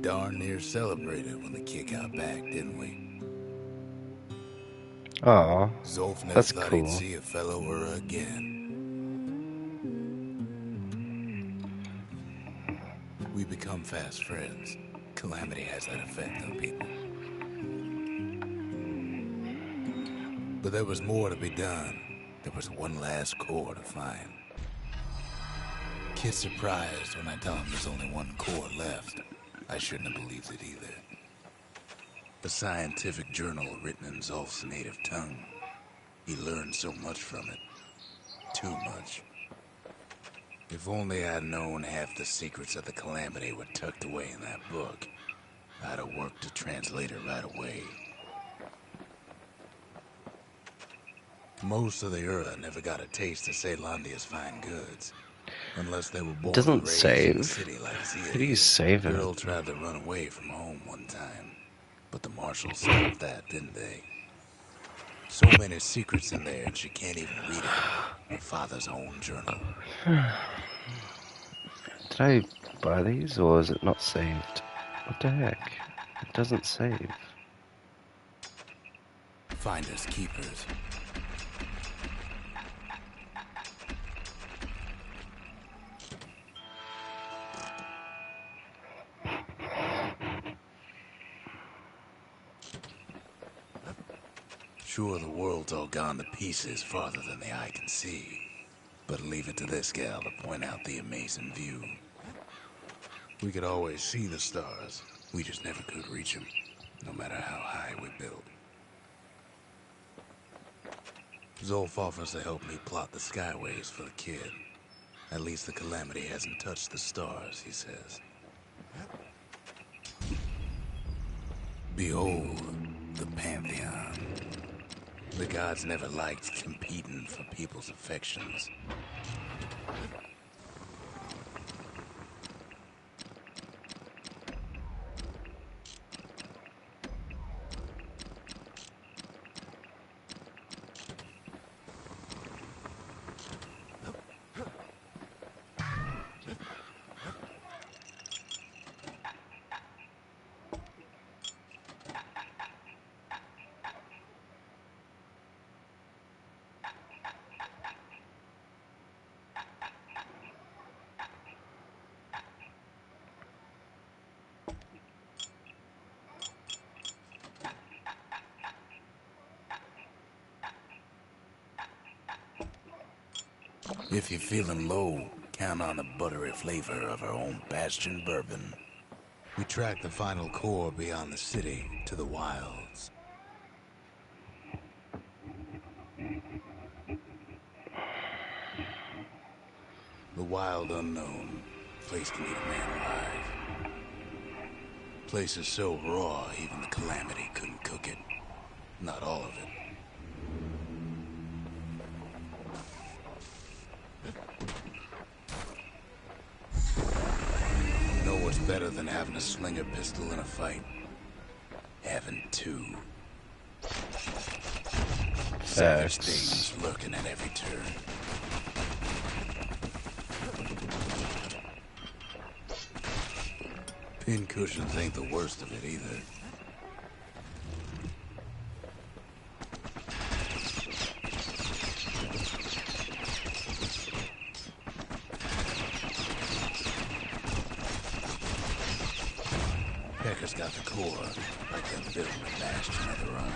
darn near celebrated when the kid got back, didn't we? Aw, Zolf never that's thought he'd cool. see a fellow or again. We become fast friends. Calamity has that effect on people. But there was more to be done. There was one last core to find. Kid's surprised when I tell him there's only one core left. I shouldn't have believed it either. A scientific journal written in Zolf's native tongue. He learned so much from it. Too much. If only I'd known half the secrets of the Calamity were tucked away in that book, I'd have worked to translate it right away. Most of the Ura never got a taste of Ceylondia's fine goods. Unless they were It born and doesn't raised in the save. city like Zia How do you is. save it? Girl tried to run away from home one time. But the marshals stopped that, didn't they? So many secrets in there and she can't even read it. Her father's own journal. Did I buy these or is it not saved? What the heck? It doesn't save. Finders keepers. Sure, the world's all gone to pieces farther than the eye can see. But leave it to this gal to point out the amazing view. We could always see the stars. We just never could reach them, no matter how high we built. Zolf offers to help me plot the skyways for the kid. At least the Calamity hasn't touched the stars, he says. Behold, the Pantheon. The gods never liked competing for people's affections. If you're feeling low, count on the buttery flavor of our own Bastion bourbon. We track the final core beyond the city to the wilds. The wild unknown. Place can eat a man alive. Place is so raw, even the Calamity couldn't cook it. Not all of it. You know what's better than having a slinger pistol in a fight? Having two. Savage things lurking at every turn. Pin cushions ain't the worst of it either. Pecker's got the core, like them building a Bastion of their own.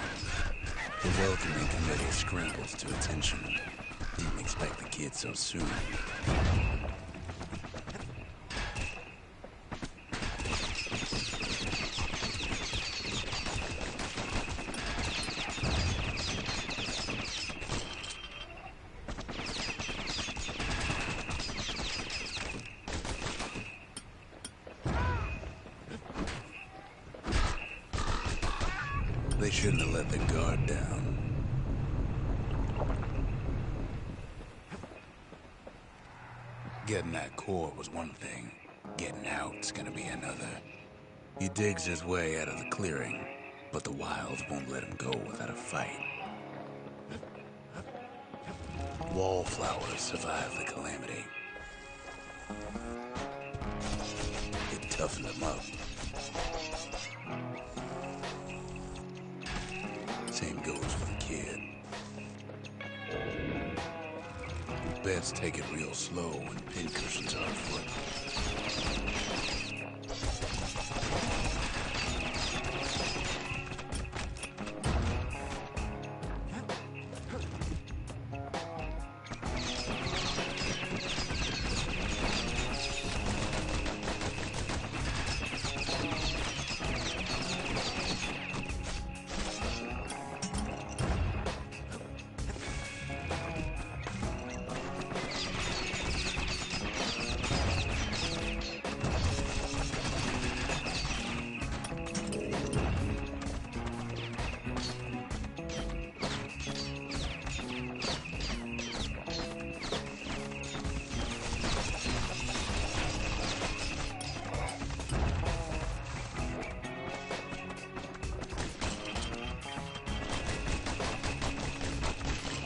The welcoming committee scrambles to attention. Didn't expect the kid so soon. They shouldn't have let the guard down. Getting that core was one thing. Getting out's gonna be another. He digs his way out of the clearing, but the wilds won't let him go without a fight. Wallflowers survived the Calamity. It toughened them up. Same goes for the kid. Best take it real slow when pincushions are afoot.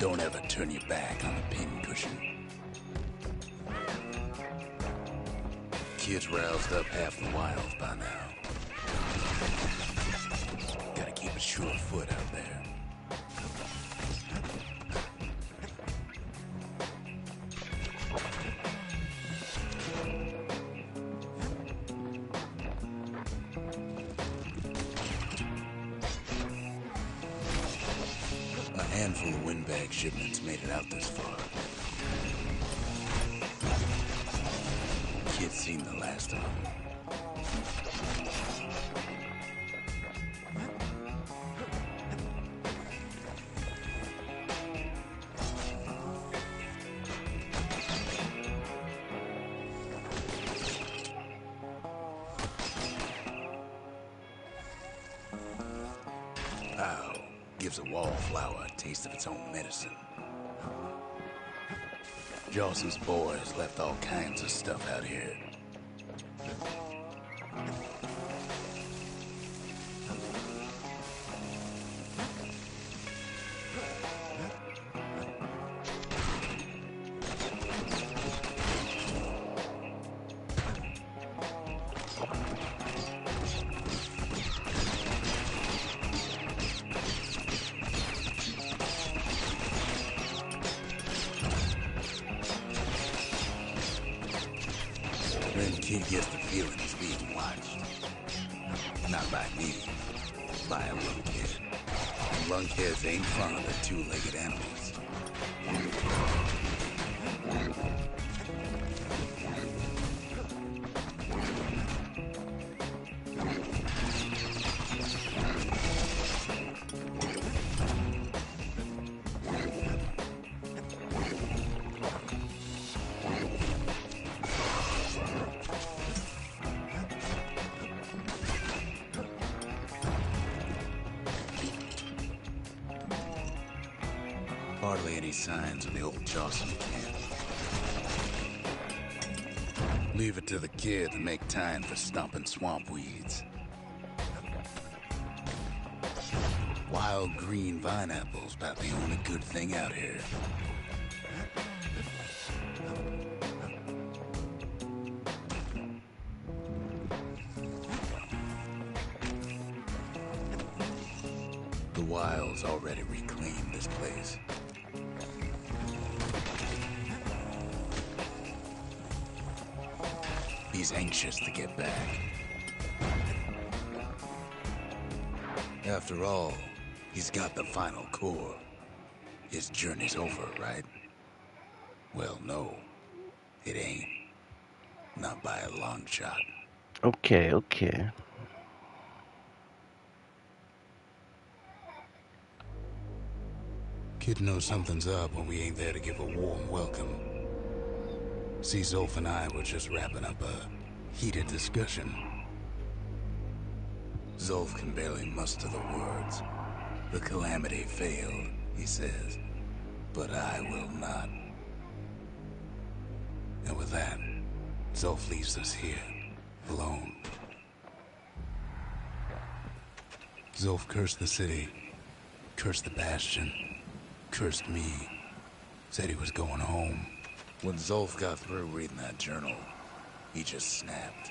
Don't ever turn your back on a pincushion. Kid's roused up half the wilds by now. Gotta keep a sure foot out there. A handful of windbag shipments made it out this far. Kid's seen the last of them. Ow. Gives a wallflower a taste of its own medicine. Jawson's boys left all kinds of stuff out here. Then Kid gets the feeling he's being watched. Not by me, by a lunkhead. And lunkheads ain't fond of two-legged animals. Hardly any signs of the old Jawson camp. Leave it to the kid to make time for stomping swamp weeds. Wild green vine apples about the only good thing out here. The wild's already reclaimed this place. He's anxious to get back. After all, he's got the final core. His journey's over, right? Well, no, it ain't. Not by a long shot. Okay. Kid knows something's up when we ain't there to give a warm welcome. See, Zolf and I were just wrapping up a heated discussion. Zolf can barely muster the words. The calamity failed, he says, but I will not. And with that, Zolf leaves us here, alone. Zolf cursed the city, cursed the Bastion, cursed me, said he was going home. When Zolf got through reading that journal, he just snapped.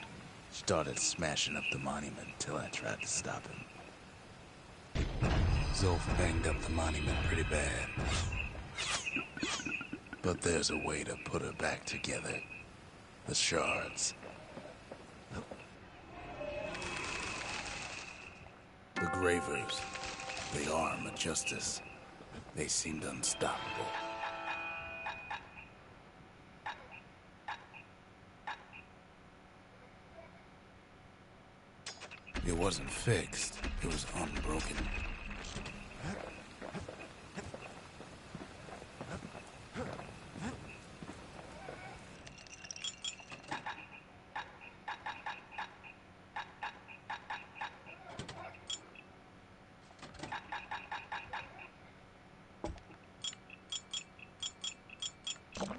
Started smashing up the monument till I tried to stop him. Zolf banged up the monument pretty bad. But there's a way to put her back together. The shards. The Gravers. The arm of justice. They seemed unstoppable. It wasn't fixed. It was unbroken.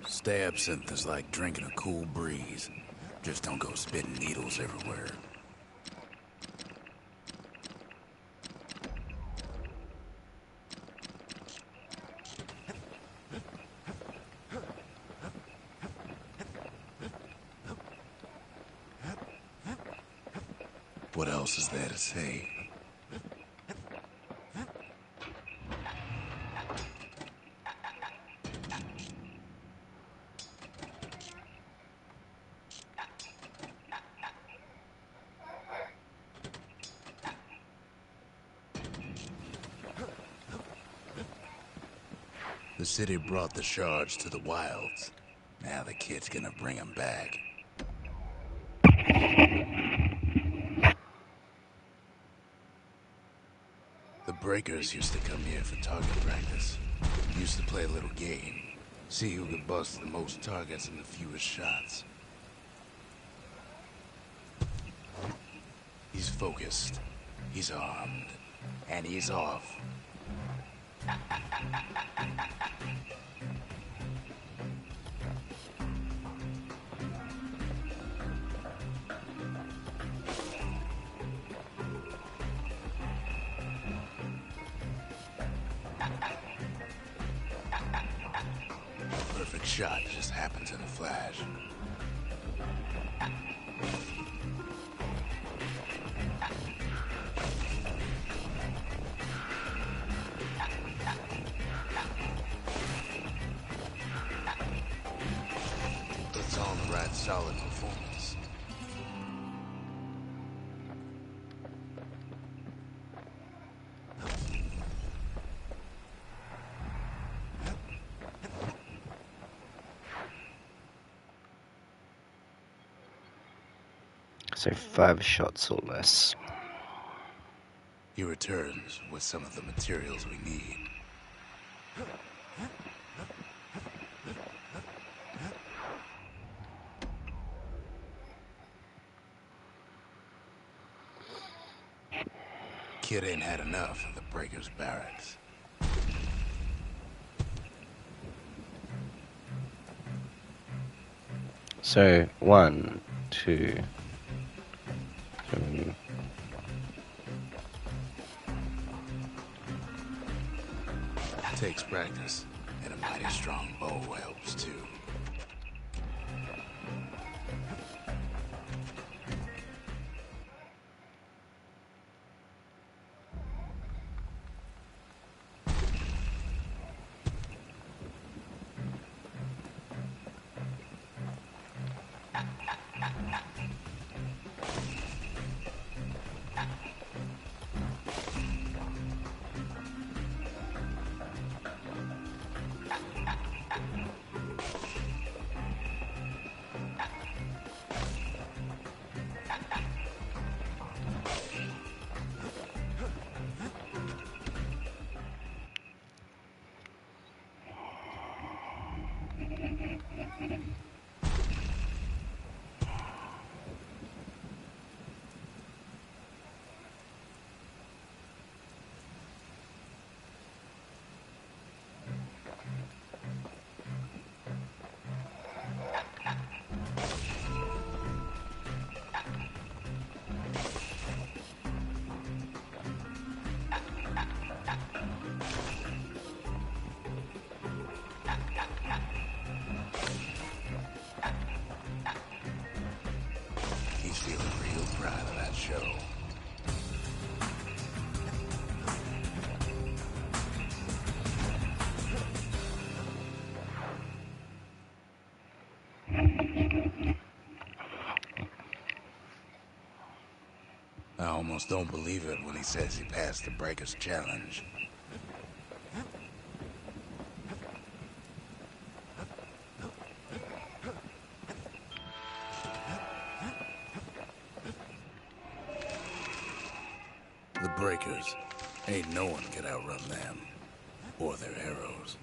Stay absinthe is like drinking a cool breeze. Just don't go spitting needles everywhere. What else is there to say? The city brought the shards to the wilds. Now the kid's gonna bring them back. The breakers used to come here for target practice. Used to play a little game. See who could bust the most targets and the fewest shots. He's focused. He's armed. And he's off. Perfect shot just happens in a flash. It's all the right solid performance. So 5 shots or less. He returns with some of the materials we need. Kid ain't had enough of the breakers' barracks. So 1, 2, 3. Takes practice, and a mighty strong bow helps too. almost don't believe it when he says he passed the Breaker's challenge. The Breakers, ain't no one can outrun them, or their arrows.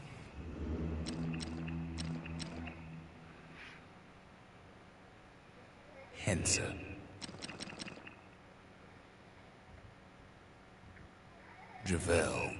Henson. Javel.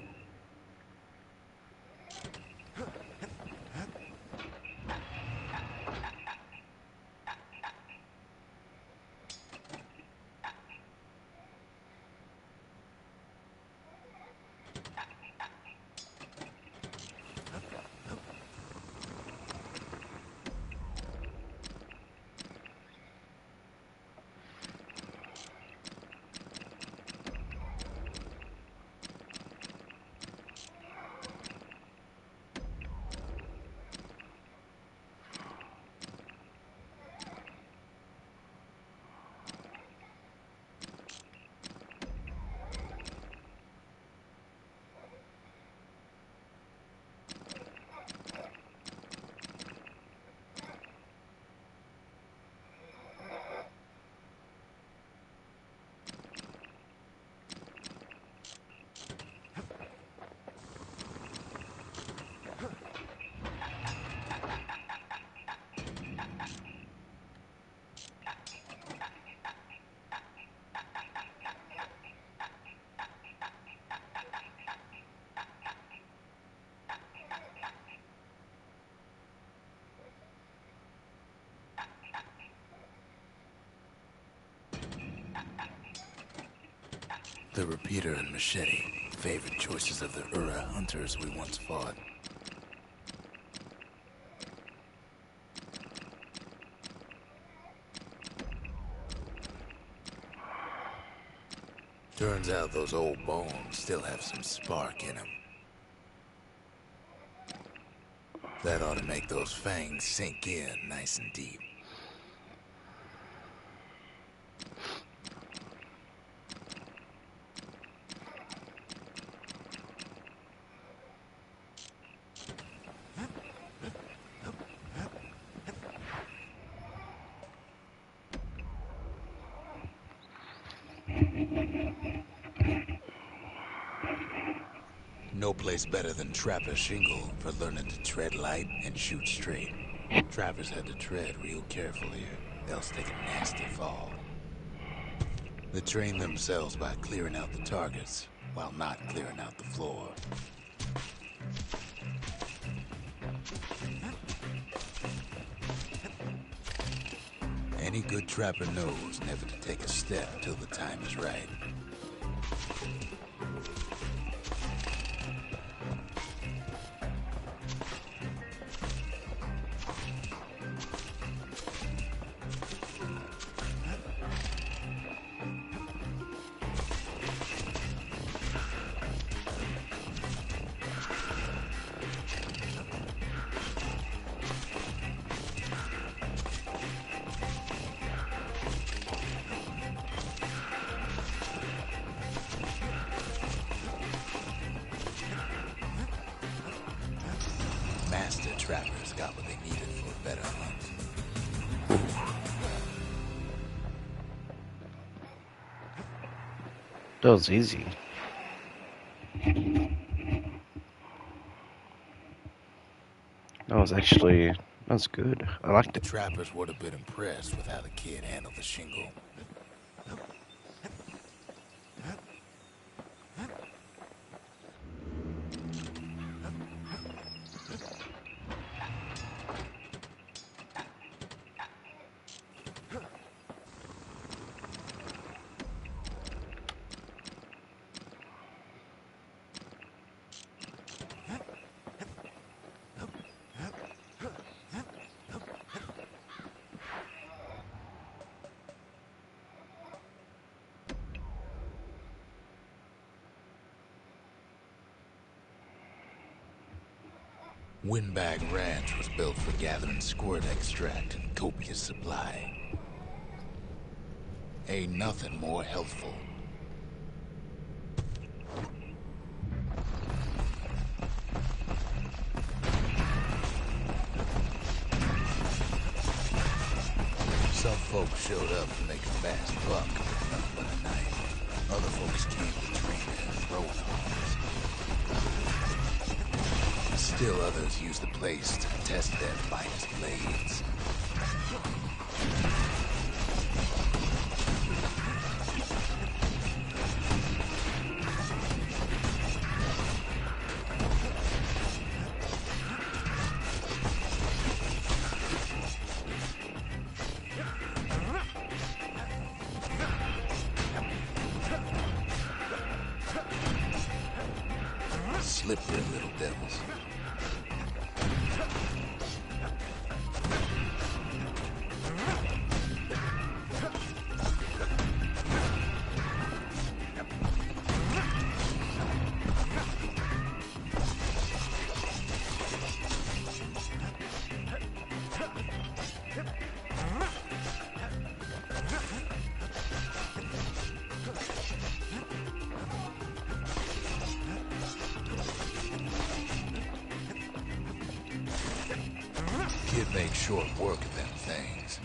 The repeater and machete, favorite choices of the Ura hunters we once fought. Turns out those old bones still have some spark in them. That ought to make those fangs sink in nice and deep. No place better than Trapper's Shingle for learning to tread light and shoot straight. Trappers had to tread real carefully here, else take a nasty fall. They train themselves by clearing out the targets, while not clearing out the floor. Any good trapper knows never to take a step till the time is right. Master trappers got what they needed for a better hunt. That was easy. That was good. I liked The it. trappers would have been impressed with how the kid handled the shingle. Windbag Ranch was built for gathering squirt extract in copious supply. Ain't nothing more healthful folks showed up to make a fast buck with nothing but a knife. Other folks came to train their throwing arms. Still others used the place to test their finest blades. Slippery little devils. Kid made short work of them things.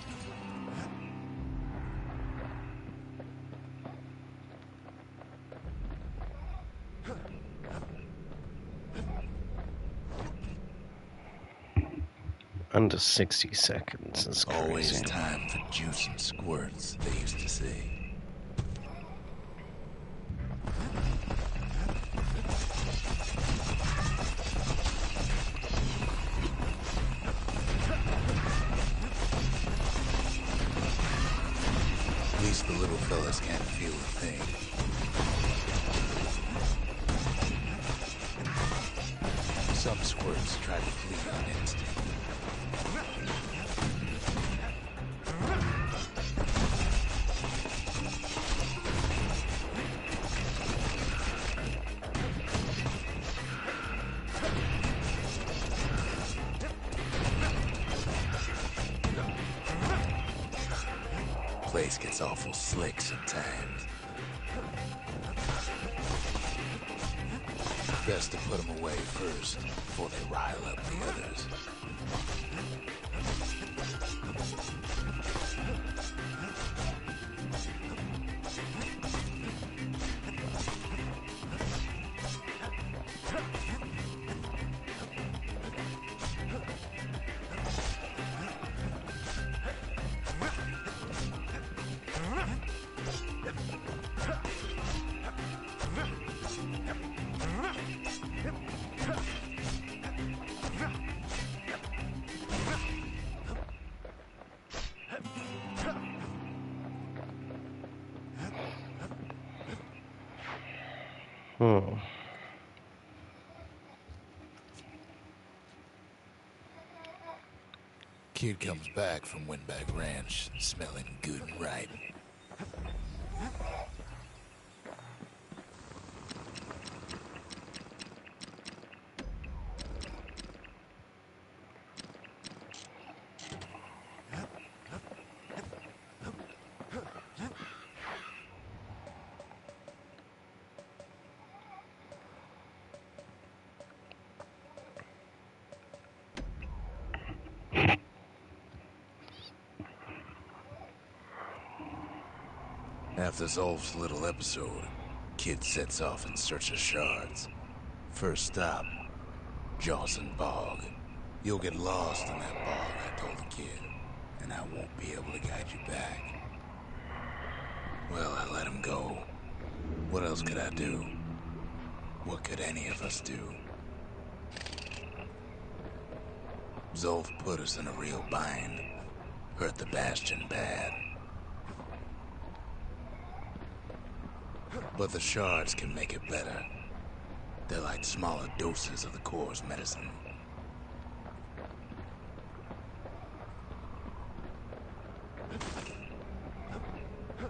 Under 60 seconds is crazy. Always time for juice and squirts, they used to say. At least the little fellas can't feel a thing. Some squirts try to flee on instinct. Place gets awful slick sometimes. Best to put them away first before they rile up the others. Kid comes back from Windbag Ranch, smelling good and right. After Zolf's little episode, Kid sets off in search of shards. First stop, Jawson Bog. You'll get lost in that bog, I told the kid, and I won't be able to guide you back. Well, I let him go. What else could I do? What could any of us do? Zolf put us in a real bind. Hurt the Bastion bad. But the shards can make it better. They're like smaller doses of the Corps' medicine.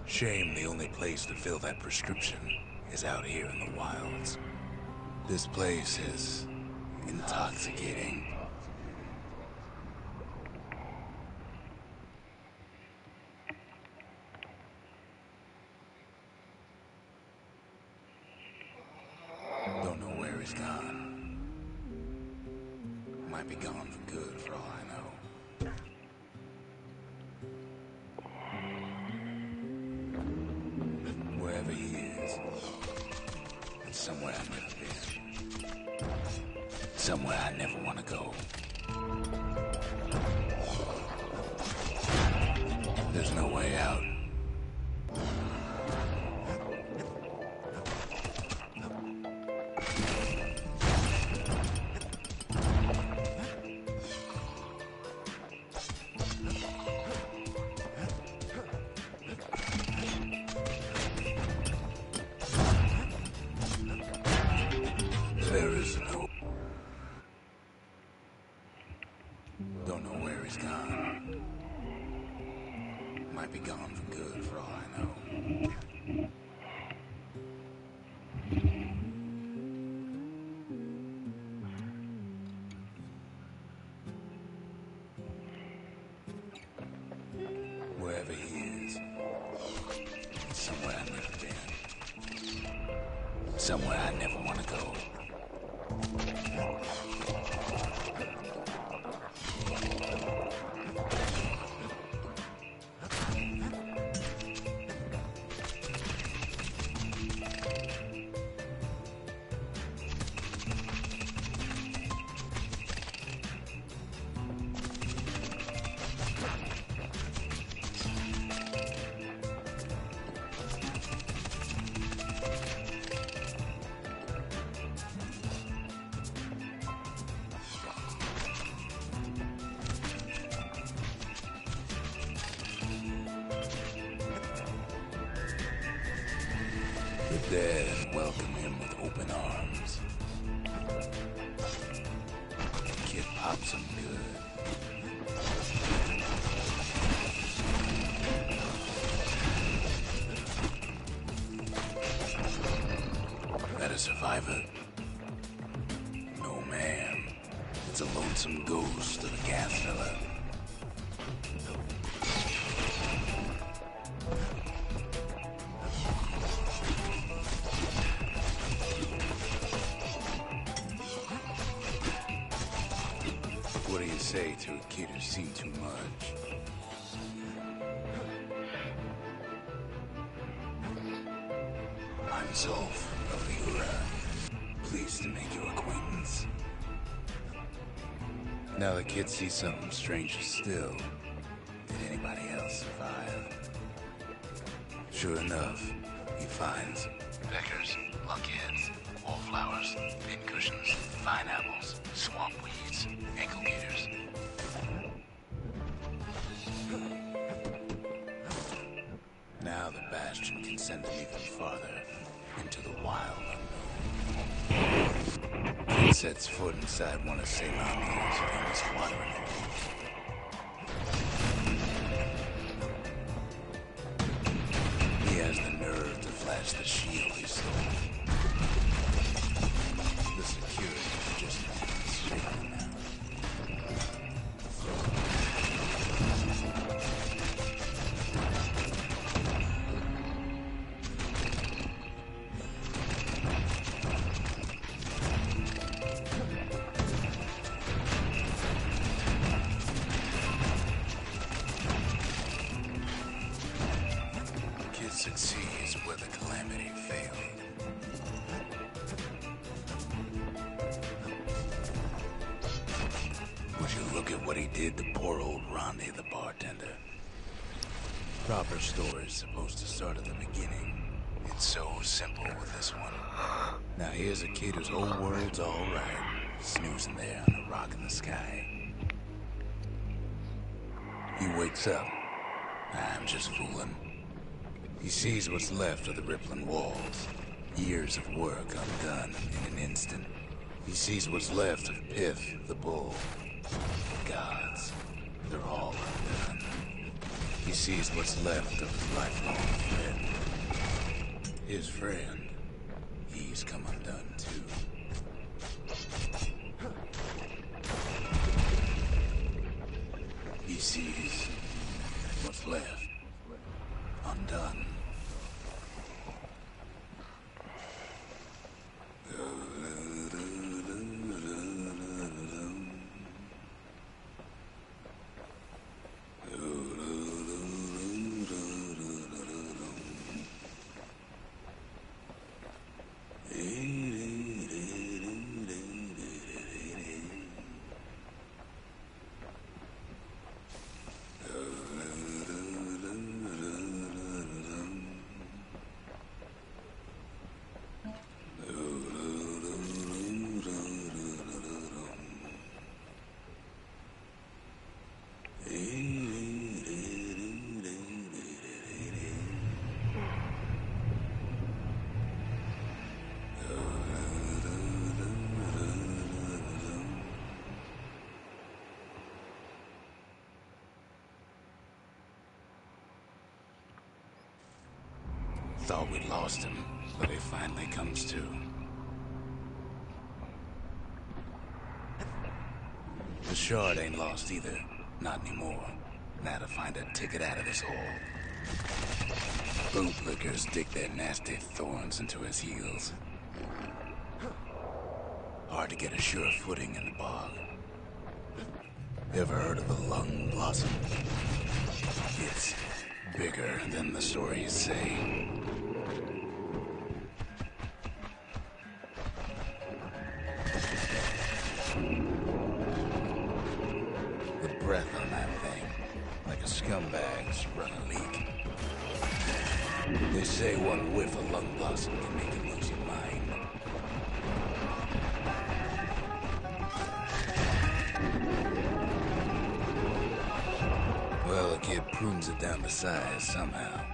Shame the only place to fill that prescription is out here in the wilds. This place is intoxicating. Don't know where he's gone. Might be gone for good for all I know. somewhere I've never been. Somewhere I never want to go. There's no way out. There is no... Don't know where he's gone. Might be gone for good, for all I know. Wherever he is, it's somewhere I've never been. Somewhere I never want to go. The dead welcome him with open arms. The kid pops him good. That a survivor? No, ma'am. It's a lonesome ghost of a gas fella. What do you say to a kid who's seen too much? I'm Zolf of the Ura. Pleased to make your acquaintance. Now the kid sees something stranger still. Did anybody else survive? Sure enough, he finds peckers, lunkheads, wallflowers, pincushions, vine apples, swamp weeds, ankle gators. Now the Bastion can send him even farther into the wild unknown. Kid sets foot inside one of Selami's famous watering holes. He has the nerve to flash the shield he stole. The security is just shaking now. Kid succeeds where the calamity failed. Would you look at what he did to poor old Ronde the bartender? Proper story's supposed to start at the beginning. It's so simple with this one. Now here's a kid whose whole world's alright, snoozing there on a rock in the sky. He wakes up. I'm just fooling. He sees what's left of the rippling walls. Years of work undone in an instant. He sees what's left of Pith, the bull. The gods, they're all undone. He sees what's left of his lifelong friend. His friend, he's come undone too. He sees what's left undone. Hey. Thought we'd lost him, but he finally comes to. The shard ain't lost either. Not anymore. Now to find a ticket out of this hole. Bootlickers dig their nasty thorns into his heels. Hard to get a sure footing in the bog. Ever heard of the lung blossom? It's bigger than the stories say. The breath on that thing, like a scumbag's run a leak. They say one whiff of lung blossom can make you lose your mind. Well, the kid prunes it down to size somehow.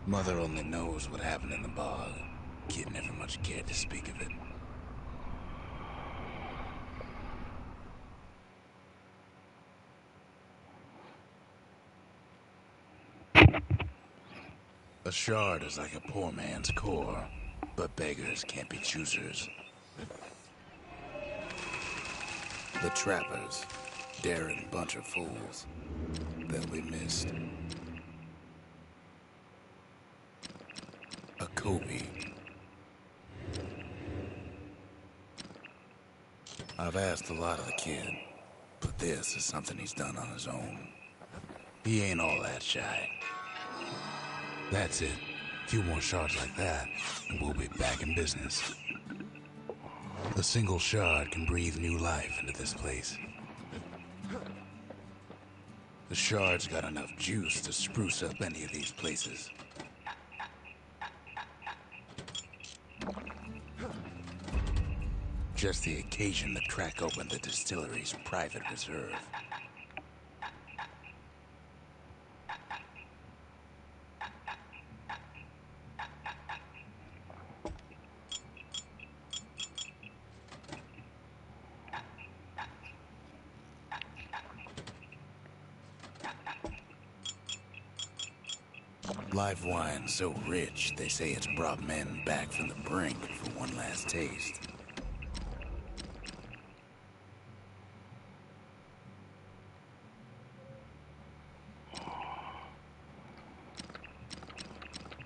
Mother only knows what happened in the bog. Kid never much cared to speak of it. A shard is like a poor man's core, but beggars can't be choosers. The trappers, daring bunch of fools. They'll be missed. A Kobe. I've asked a lot of the kid, but this is something he's done on his own. He ain't all that shy. That's it. A few more shards like that, and we'll be back in business. A single shard can breathe new life into this place. The shard's got enough juice to spruce up any of these places. Just the occasion to crack open the distillery's private reserve. Live wine so rich, they say it's brought men back from the brink for one last taste.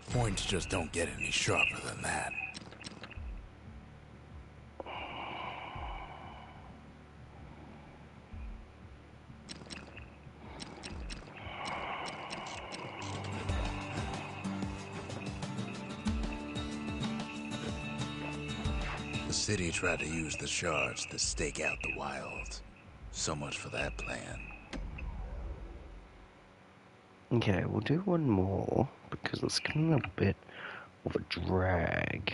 Points just don't get any sharper than that. The city tried to use the shards to stake out the wilds. So much for that plan. Okay, we'll do one more, because it's getting a bit of a drag.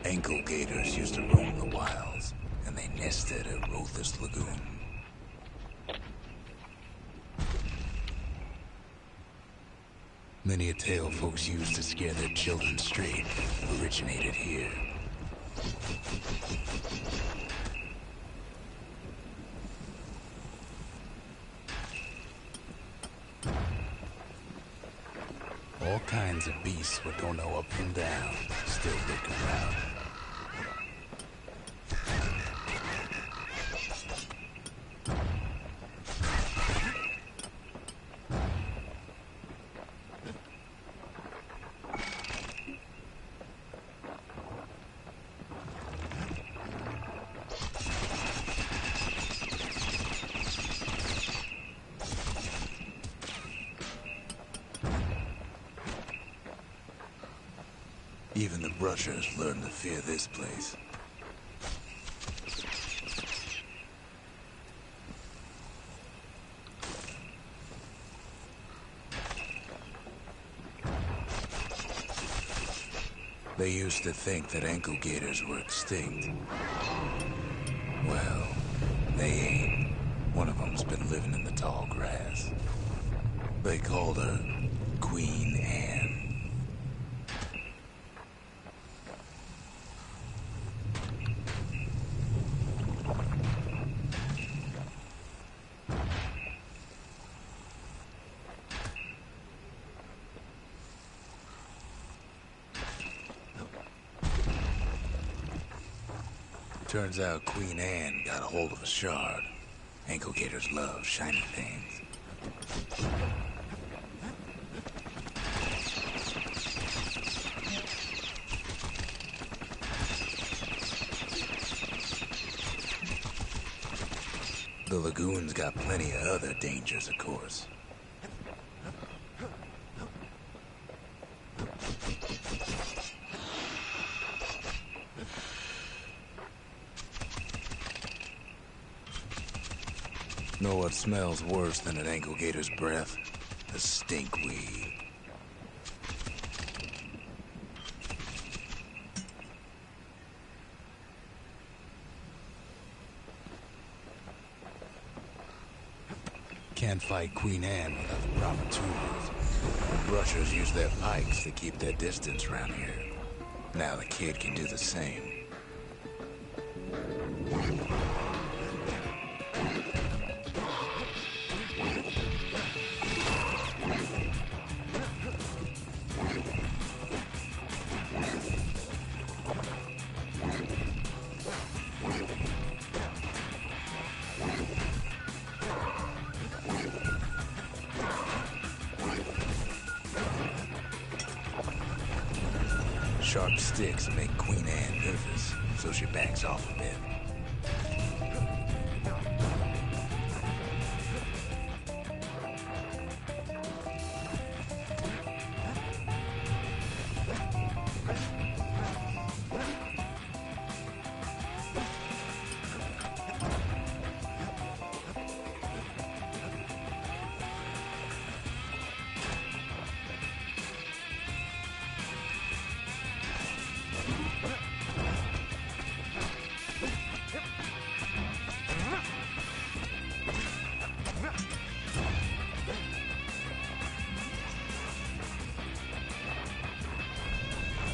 Ankle gators used to roam the wilds, and they nested at Rothus Lagoon. Many a tale folks used to scare their children straight originated here. All kinds of beasts what don't know up from down, still lurking around. Even the brushers learned to fear this place. They used to think that ankle gators were extinct. Well, they ain't. One of them's been living in the tall grass. They called her Queen Anne. Turns out Queen Anne got a hold of a shard. Ankle gators love shiny things. The lagoon's got plenty of other dangers, of course. Know what smells worse than an ankle gator's breath? The stinkweed. Can't fight Queen Anne without the proper tools. The brushers use their pikes to keep their distance around here. Now the kid can do the same. Sharp sticks make Queen Anne nervous, so she backs off a bit.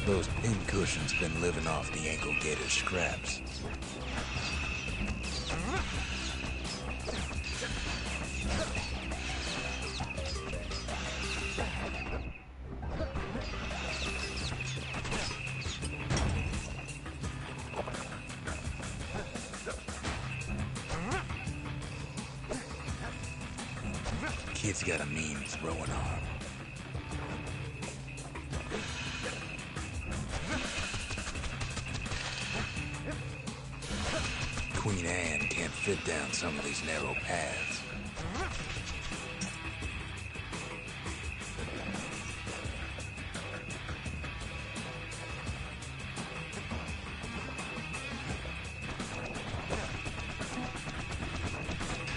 Those pincushions been living off the ankle gator scraps. Kid's got a mean throwing arm. Queen Anne can't fit down some of these narrow paths.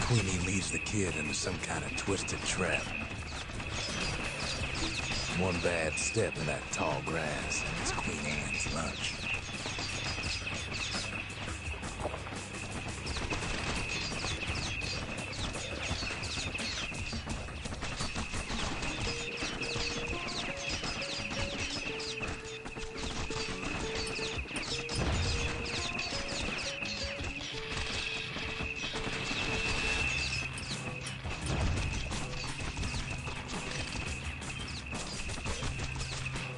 Queenie leads the kid into some kind of twisted trap. One bad step in that tall grass, and it's Queen Anne's lunch.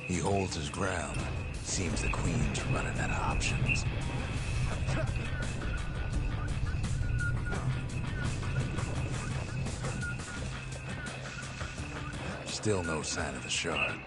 He holds his ground. Seems the queen's running out of options. Still no sign of the shard.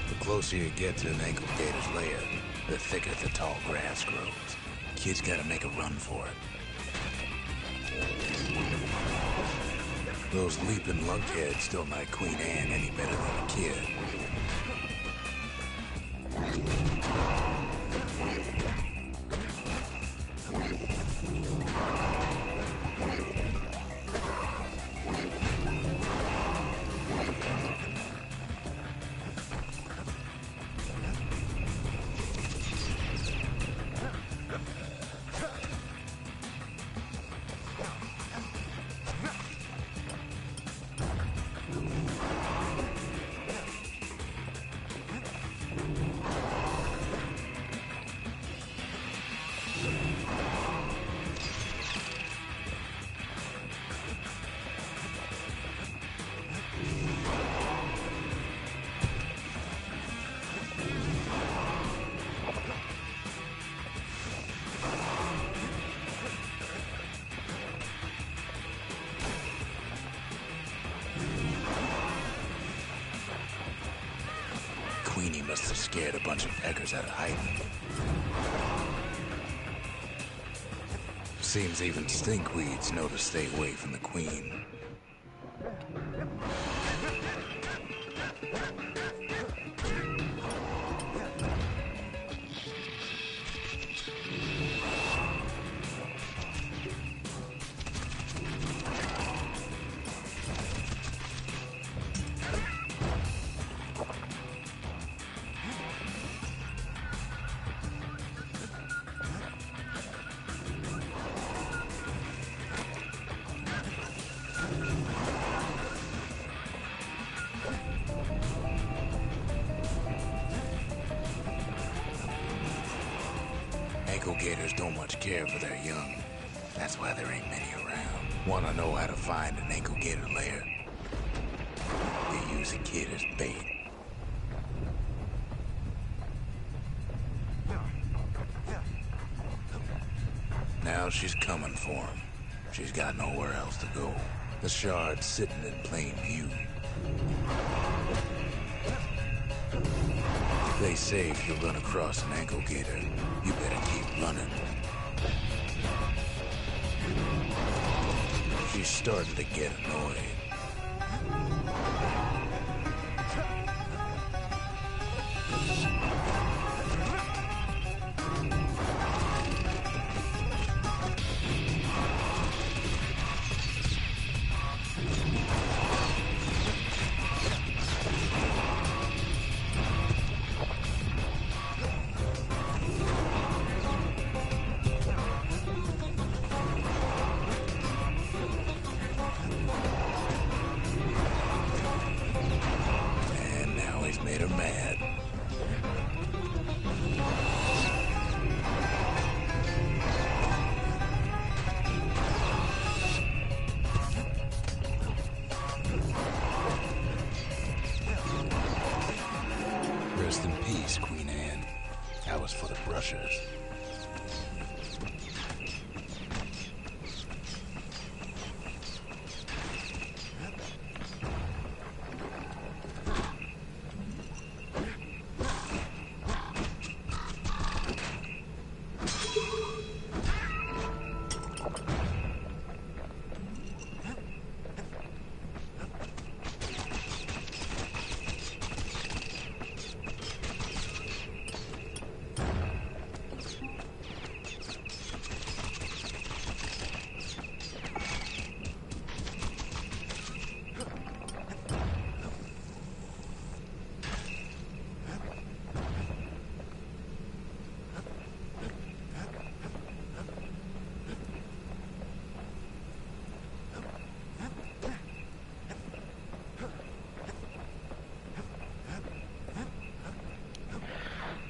The closer you get to an ankle gator's lair, the thicker the tall grass grows. Kid's gotta make a run for it. Those leaping lunkheads don't like Queen Anne any better than the kid. scared a bunch of peckers out of hiding. Seems even stinkweeds know to stay away from the queen. Ankle gators don't much care for their young. That's why there ain't many around. Wanna know how to find an ankle gator lair? They use a kid as bait. Now she's coming for him. She's got nowhere else to go. The shard's sitting in plain view. If they say you'll run across an ankle gator, you better keep running. She's starting to get annoyed. Made her mad. Rest in peace, Queen Anne. That was for the brushers.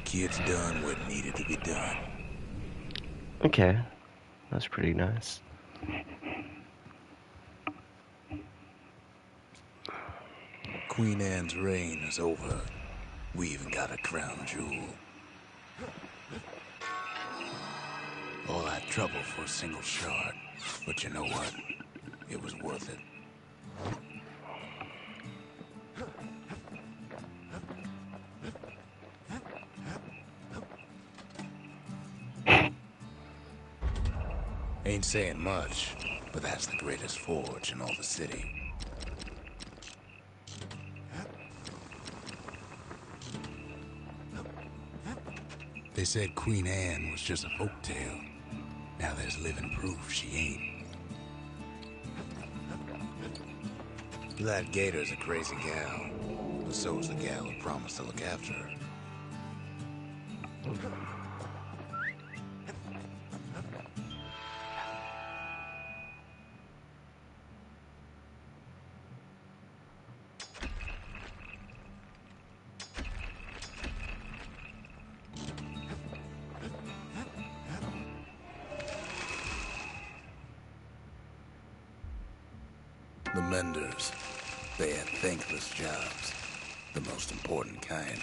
Kid's done what needed to be done. Okay, that's pretty nice. Queen Anne's reign is over. We even got a crown jewel. All that trouble for a single shard. But you know what? It was worth it. Ain't saying much, but that's the greatest forge in all the city. They said Queen Anne was just a folktale. Now there's living proof she ain't. That gator's a crazy gal, but so's the gal who promised to look after her. The menders, they had thankless jobs, the most important kind.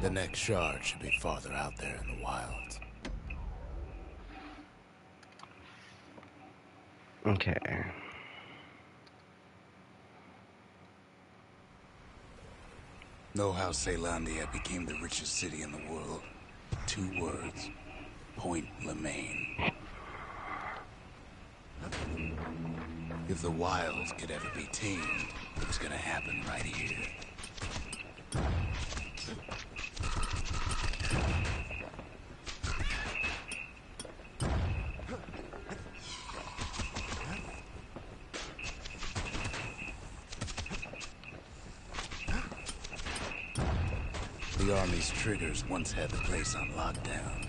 The next shard should be farther out there in the wilds. Okay. Know how Caelondia became the richest city in the world? 2 words. Point Lemaine. If the wilds could ever be tamed, it was gonna happen right here. The Army's triggers once had the place on lockdown.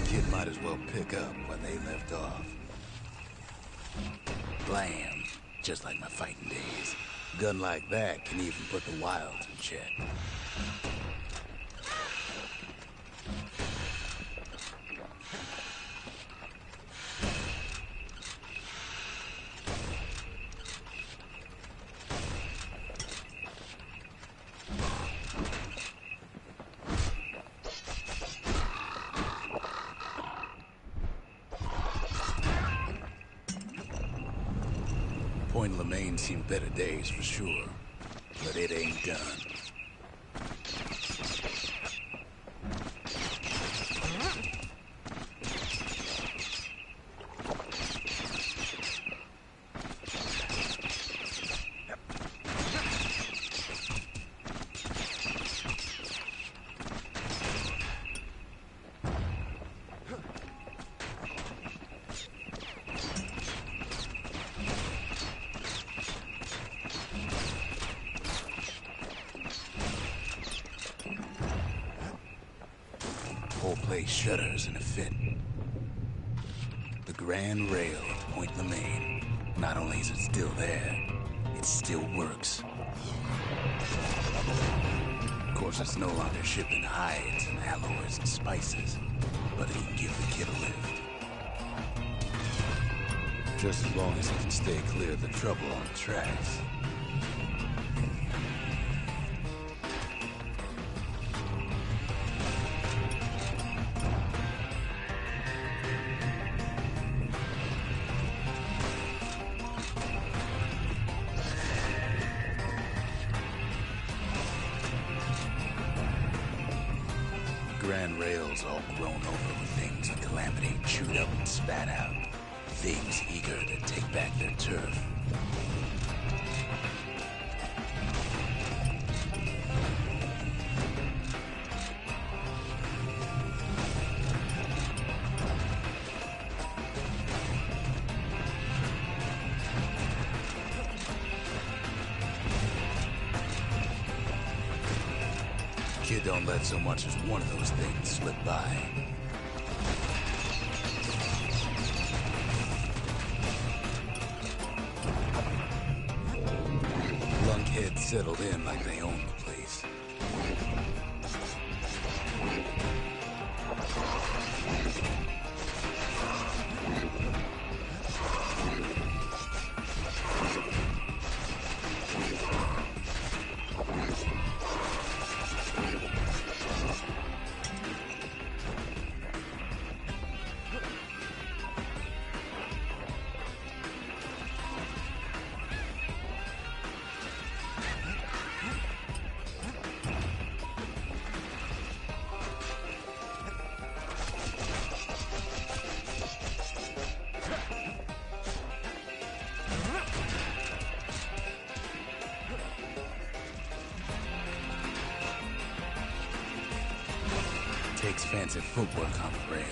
Kid might as well pick up where they left off. Blam, just like my fighting days. Gun like that can even put the wilds in check. Point Lemaine seen better days for sure, but it ain't done. Whole place shudders in a fit. The Grand Rail of Point Lemaine. Not only is it still there, it still works. Of course, it's no longer shipping hides and alloys and spices, but it can give the kid a lift. Just as long as he can stay clear of the trouble on the tracks. Grand Rail's all grown over with things the Calamity chewed up and spat out. Things eager to take back their turf. Kid don't let so much as one of those things slip by. Lunkheads settled in like they own the place. Takes fancy footwork on the rail,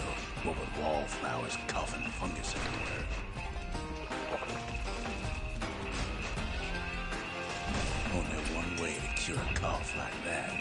what with wallflowers coughing fungus everywhere. Only one way to cure a cough like that.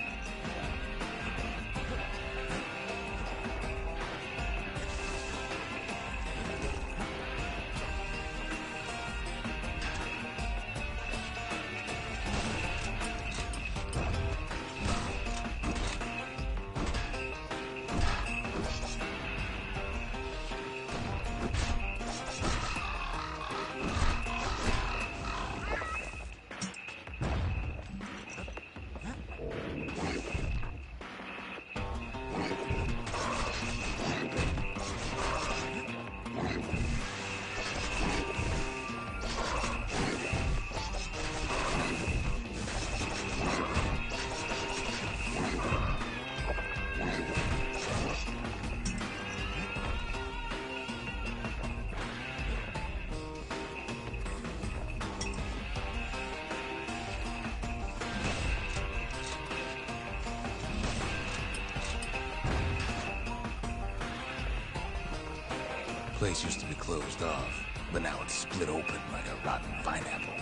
Place used to be closed off, but now it's split open like a rotten pineapple.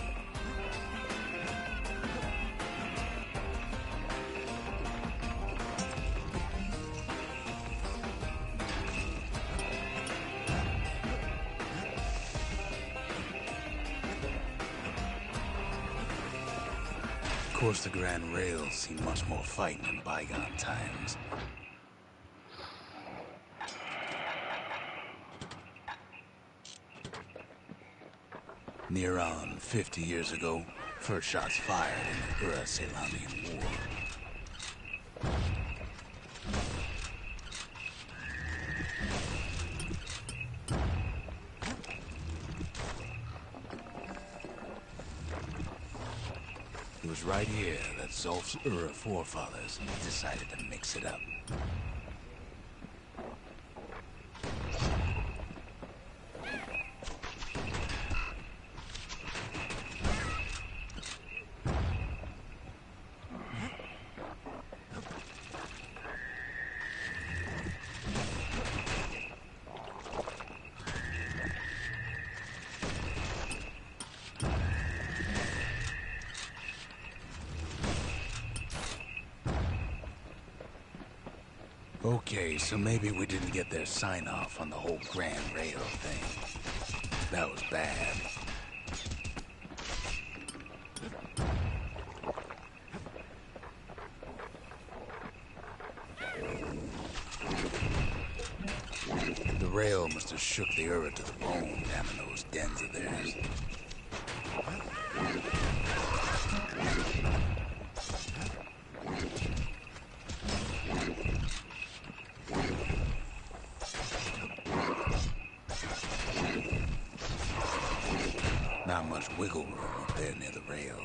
Of course, the Grand Rails seen much more fighting in bygone times. Near on 50 years ago, first shots fired in the Ura-Ceylonian War. It was right here that Zulf's Ura forefathers decided to mix it up. Okay, so maybe we didn't get their sign-off on the whole Grand Rail thing. That was bad. The rail must have shook the Ura to the bone down in those dens of theirs. Not much wiggle room up there near the rail.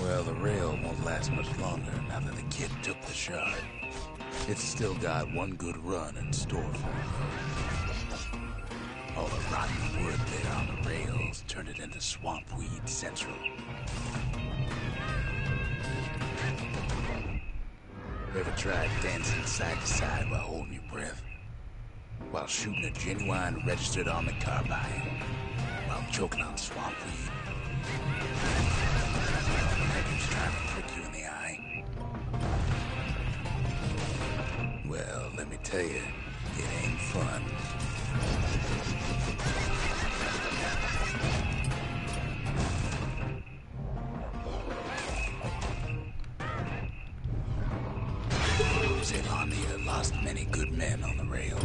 Well, the rail won't last much longer now that the kid took the shard. It's still got one good run in store for it. All the rotten wood there on the rails turned it into Swampweed Central. Ever tried dancing side to side while holding your breath? While shooting a genuine registered on the carbine? While choking on Swampweed? He's trying to prick you in the eye. Well, let me tell you, it ain't fun. Ceylonia lost many good men on the rail.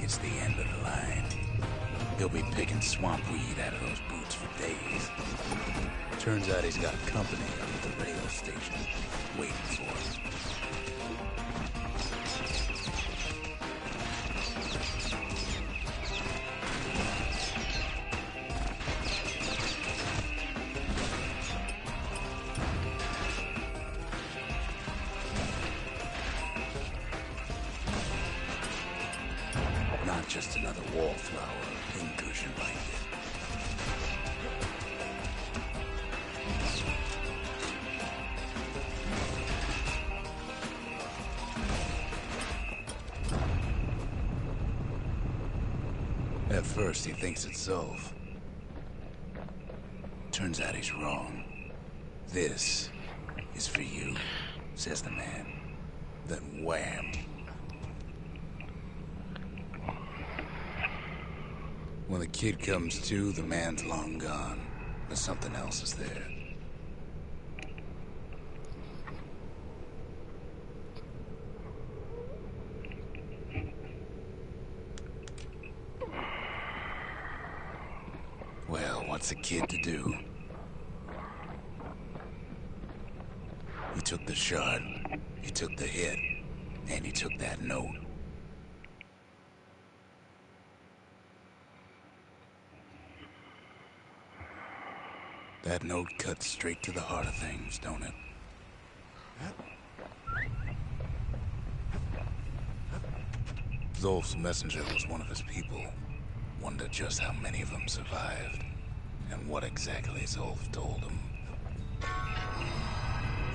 It's the end of the line. He'll be picking swampweed out of those boots for days. Turns out he's got company up at the rail station, waiting for him. Not just another wallflower or pincushion blanket. At first he thinks it's Zulf. Turns out he's wrong. This is for you, says the man. Then wham! When the kid comes to, the man's long gone. But something else is there. Well, what's a kid to do? He took the shard, he took the hit, and he took that note. That note cuts straight to the heart of things, don't it? Zolf's messenger was one of his people. Wonder just how many of them survived, and what exactly Zolf told him.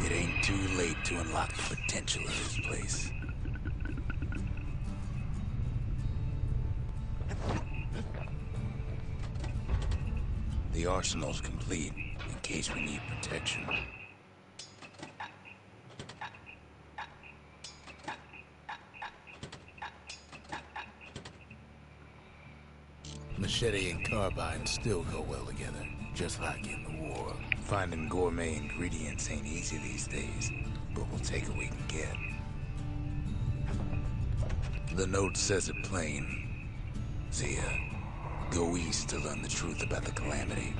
It ain't too late to unlock the potential of this place. The arsenal's complete, in case we need protection. Machete and carbine still go well together, just like in the war. Finding gourmet ingredients ain't easy these days, but we'll take what we can get. The note says it plain. Zia, go east to learn the truth about the calamity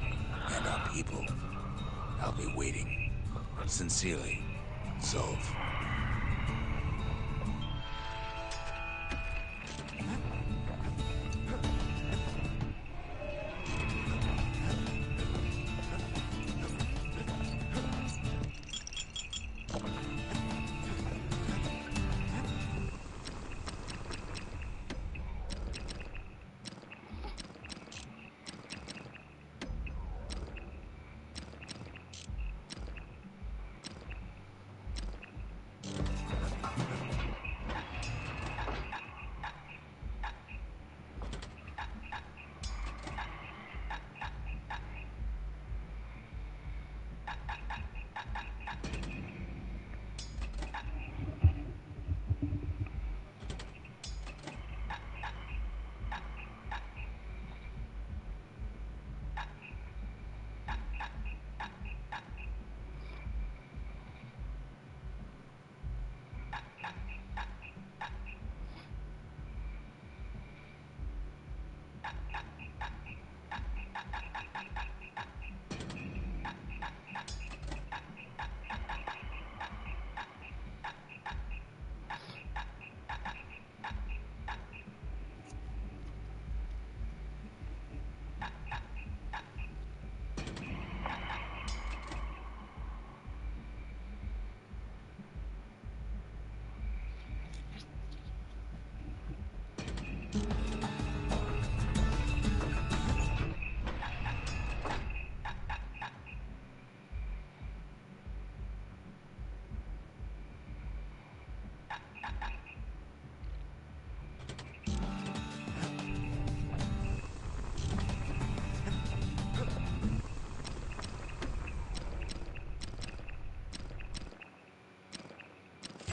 and our people. I'll be waiting. Sincerely, Zolf.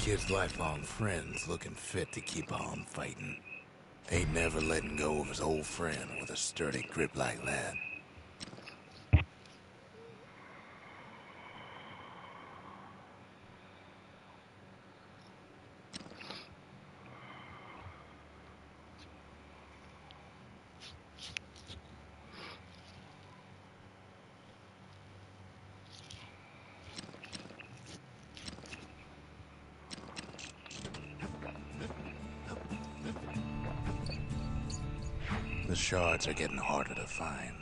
Kid's lifelong friends looking fit to keep on fighting. Ain't never letting go of his old friend with a sturdy grip like that. The shards are getting harder to find.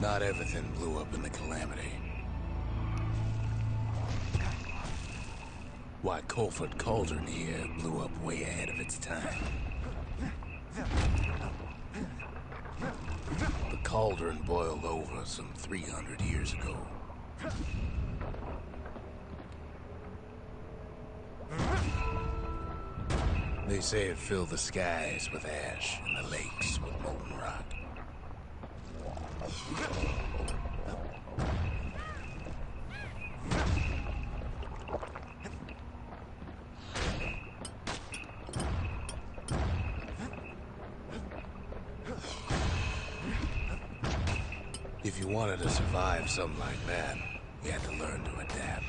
Not everything blew up in the calamity. Why, Colford Cauldron here blew up way ahead of its time. The cauldron boiled over some 300 years ago. They say it filled the skies with ash and the lakes with molten rock. If you wanted to survive something like that, you had to learn to adapt.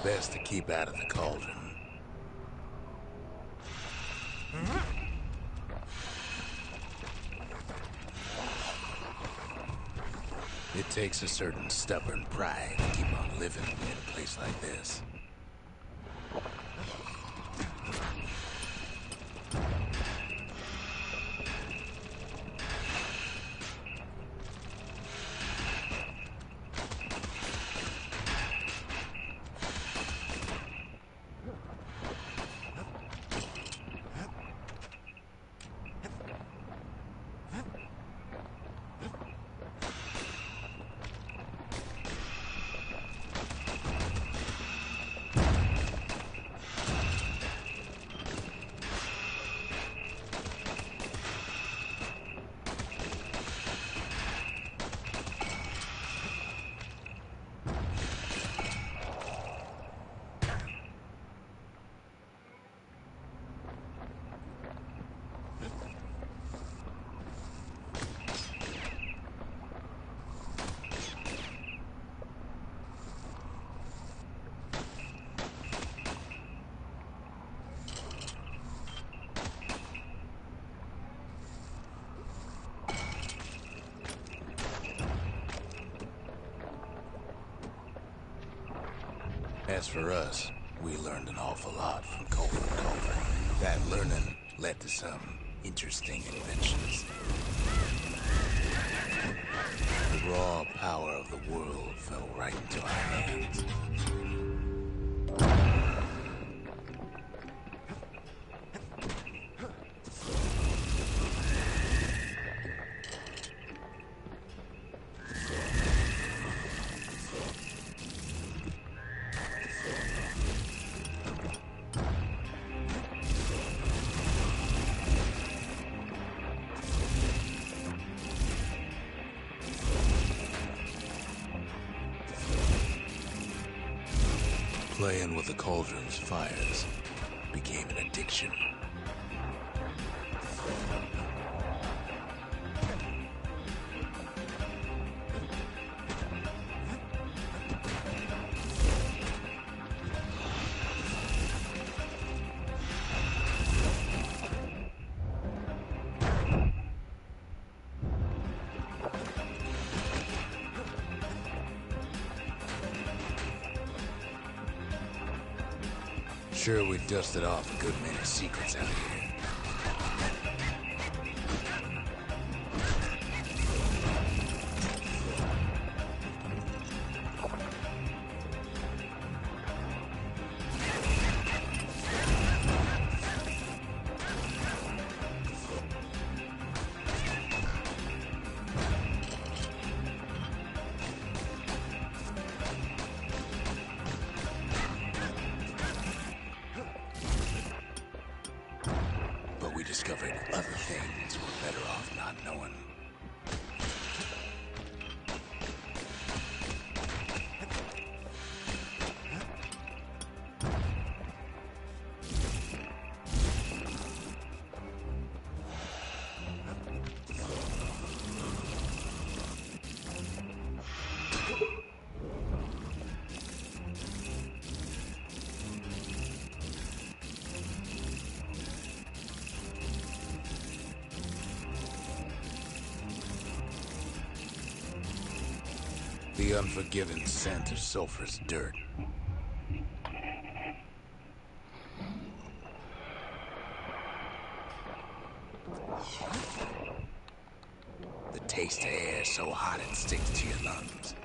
Best to keep out of the cauldron. It takes a certain stubborn pride to keep on living in a place like this. As for us, we learned an awful lot from Cauldron to Cauldron. That learning led to some interesting inventions. The raw power of the world fell right into our hands. Playing with the cauldron's fires became an addiction. Sure, we dusted off a good many secrets out here. We discovered other things we're better off not knowing. The unforgiving scent of sulfurous dirt. The taste of air so hot it sticks to your lungs.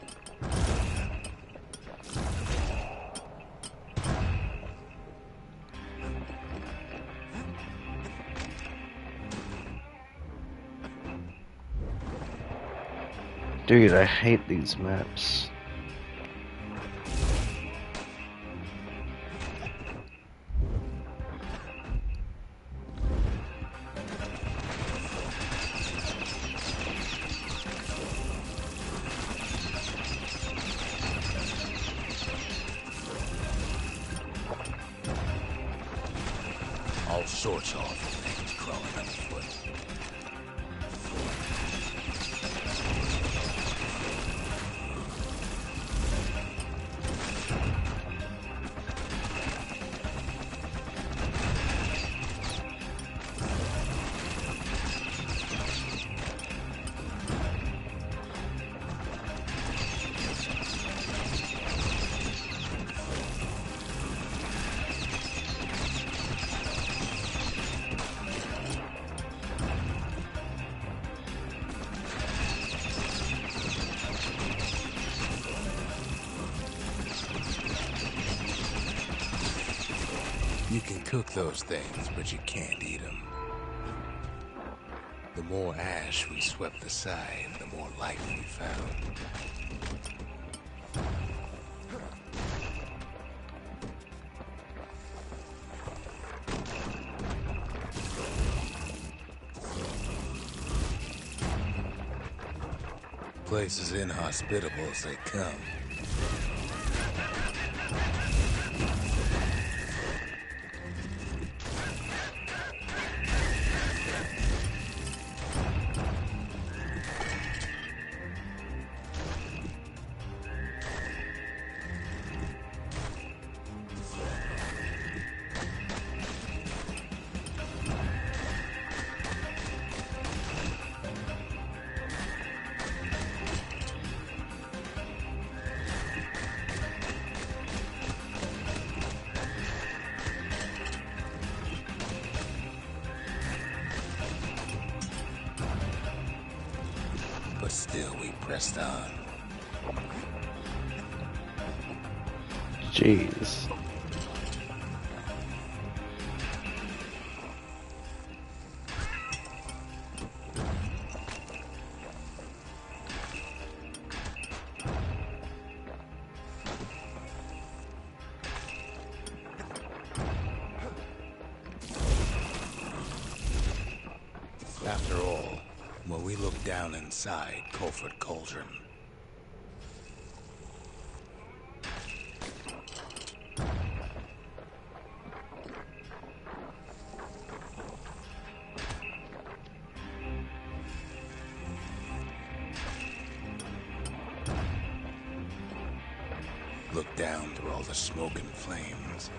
Dude, I hate these maps. All sorts of awful things crawling underfoot. You can cook those things, but you can't eat them. The more ash we swept aside, the more life we found. Place as inhospitable as they come. But still we pressed on. Jeez. After all, when we look down inside Colford Cauldron, look down through all the smoke and flames.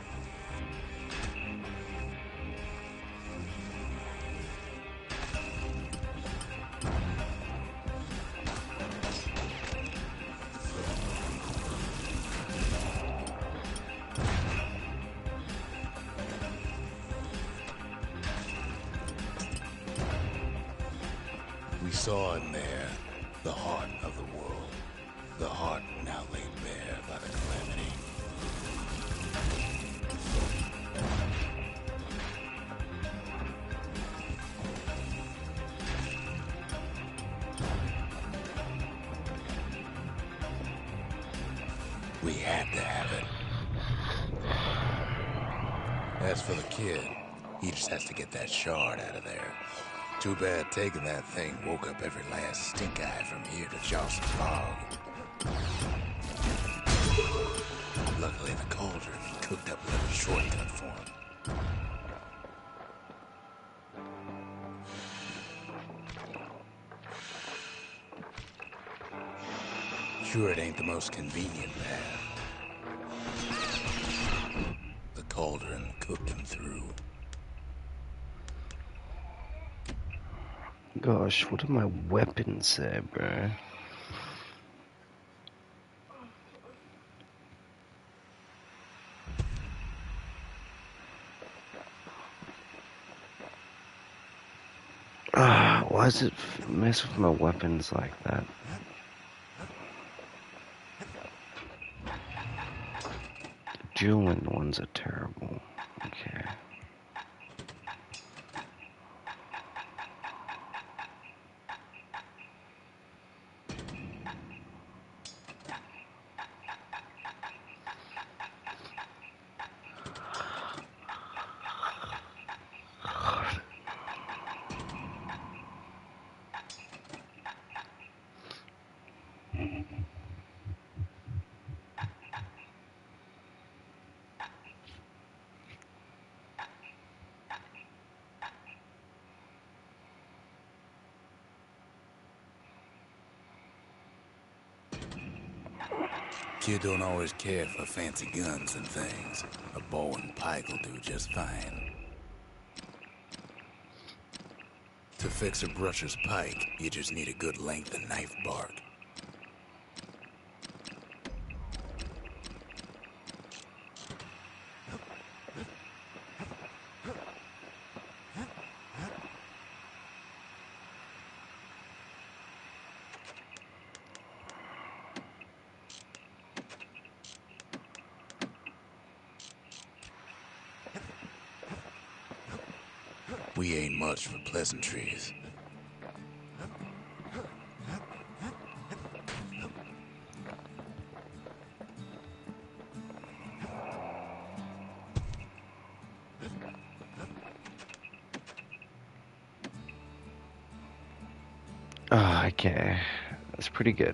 We saw in there the heart of the world, the heart now laid bare by the calamity. We had to have it. As for the kid, he just has to get that shard out of there. Too bad taking that thing woke up every last stink eye from here to Charleston Bog. Luckily, the cauldron cooked up a little shortcut for him. Sure, it ain't the most convenient path. The cauldron cooked him through. Gosh, what do my weapons say, bro? Why does it mess with my weapons like that? The dueling ones are terrible. Okay. Kid don't always care for fancy guns and things. A bow and pike will do just fine. To fix a brusher's pike, you just need a good length of knife bark. We ain't much for pleasantries. Oh, okay. That's pretty good.